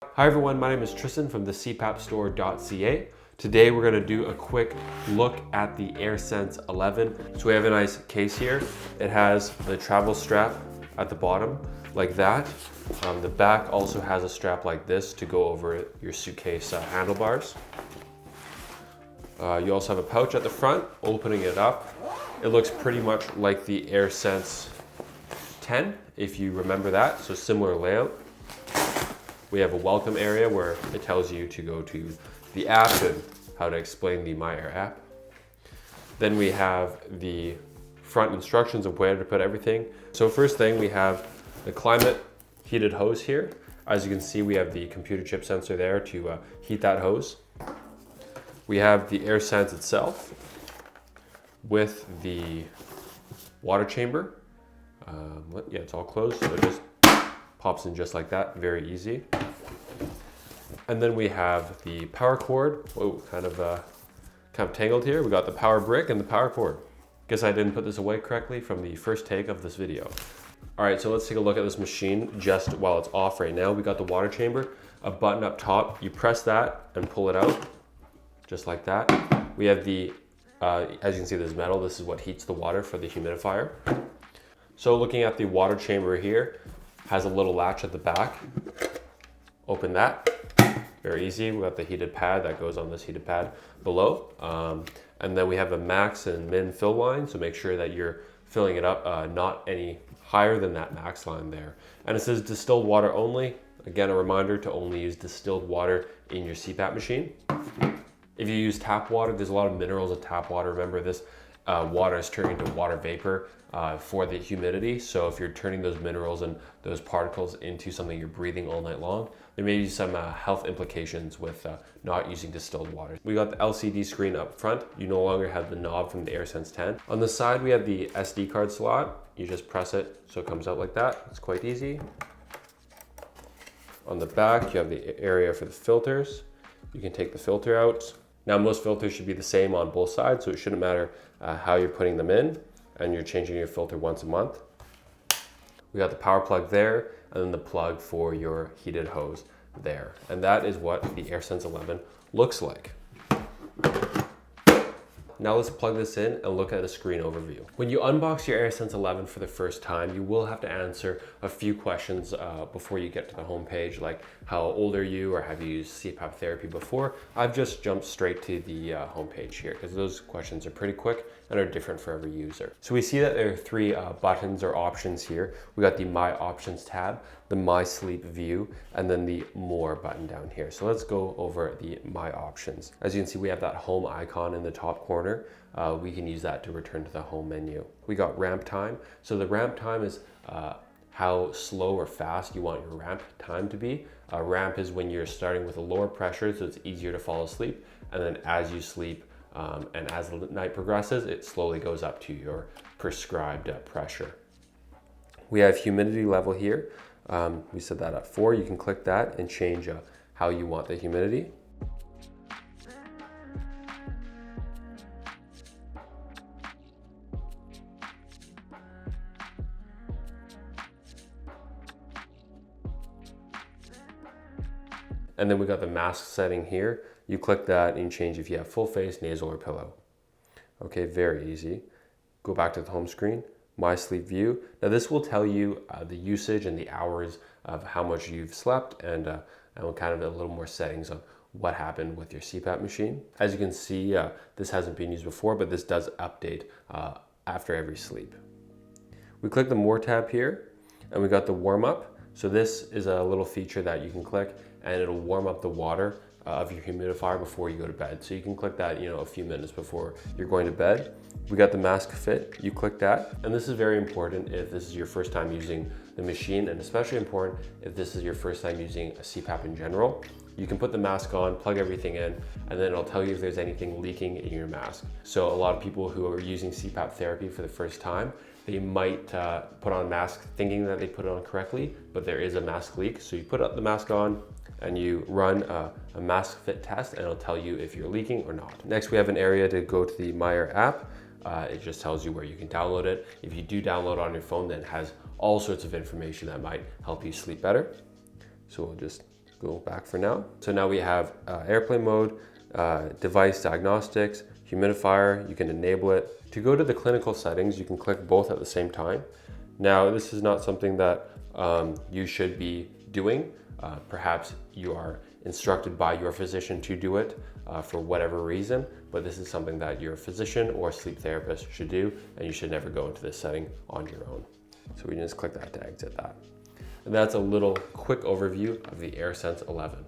Hi everyone, my name is Tristan from the CPAPstore.ca. Today we're going to do a quick look at the AirSense 11. So we have a nice case here. It has the travel strap at the bottom like that. The back also has a strap like this to go over your suitcase handlebars. You also have a pouch at the front. Opening it up, it looks pretty much like the AirSense 10, if you remember that, so similar layout. We have a welcome area where it tells you to go to the app and how to explain the MyAir app. Then we have the front instructions of where to put everything. So first thing, we have the climate heated hose here. As you can see, we have the computer chip sensor there to heat that hose. We have the AirSense itself with the water chamber. Yeah, it's all closed, so it just pops in just like that, very easy. And then we have the power cord. Whoa, kind of tangled here. We got the power brick and the power cord. Guess I didn't put this away correctly from the first take of this video. All right, so let's take a look at this machine just while it's off right now. We got the water chamber, a button up top. You press that and pull it out, just like that. We have the, as you can see, this metal. This is what heats the water for the humidifier. So looking at the water chamber here, has a little latch at the back. Open that, very easy. We got the heated pad that goes on this heated pad below. And then we have a max and min fill line, so make sure that you're filling it up not any higher than that max line there. And it says distilled water only. Again, a reminder to only use distilled water in your CPAP machine. If you use tap water, there's a lot of minerals in tap water. Remember, this water is turning into water vapor for the humidity. So if you're turning those minerals and those particles into something you're breathing all night long, there may be some health implications with not using distilled water. We got the LCD screen up front. You no longer have the knob from the AirSense 10. On the side, we have the SD card slot. You just press it so it comes out like that. It's quite easy. On the back, you have the area for the filters. You can take the filter out. Now, most filters should be the same on both sides, so it shouldn't matter how you're putting them in, and you're changing your filter once a month. We got the power plug there, and then the plug for your heated hose there. And that is what the AirSense 11 looks like. Now let's plug this in and look at a screen overview. When you unbox your AirSense 11 for the first time, you will have to answer a few questions before you get to the home page, like how old are you, or have you used CPAP therapy before? I've just jumped straight to the home page here because those questions are pretty quick and are different for every user. So we see that there are three buttons or options here. We got the My Options tab, the My Sleep View, and then the More button down here. So let's go over the My Options. As you can see, we have that home icon in the top corner. We can use that to return to the home menu. We got ramp time. So the ramp time is how slow or fast you want your ramp time to be. Ramp is when you're starting with a lower pressure, so it's easier to fall asleep. And then as you sleep, and as the night progresses, it slowly goes up to your prescribed pressure. We have humidity level here. We set that at 4. You can click that and change how you want the humidity. And then we got the mask setting here. You click that and change if you have full face, nasal, or pillow. Okay, very easy. Go back to the home screen, My Sleep View. Now this will tell you the usage and the hours of how much you've slept and kind of a little more settings on what happened with your CPAP machine. As you can see, this hasn't been used before, but this does update after every sleep. We click the More tab here, and we got the warm up. So this is a little feature that you can click and it'll warm up the water of your humidifier before you go to bed. So you can click that, a few minutes before you're going to bed. We got the mask fit, you click that. And this is very important if this is your first time using the machine, and especially important if this is your first time using a CPAP in general. You can put the mask on, plug everything in, and then it'll tell you if there's anything leaking in your mask. So a lot of people who are using CPAP therapy for the first time, they might put on a mask thinking that they put it on correctly, but there is a mask leak. So you put the mask on and you run a mask fit test, and it'll tell you if you're leaking or not. Next, we have an area to go to the MyAir app. It just tells you where you can download it. If you do download on your phone, then it has all sorts of information that might help you sleep better. So we'll just go back for now. So now we have airplane mode, device diagnostics, humidifier, you can enable it. To go to the clinical settings, you can click both at the same time. Now, this is not something that you should be doing. Perhaps you are instructed by your physician to do it for whatever reason, but this is something that your physician or sleep therapist should do, and you should never go into this setting on your own. So we can just click that to exit that. And that's a little quick overview of the AirSense 11.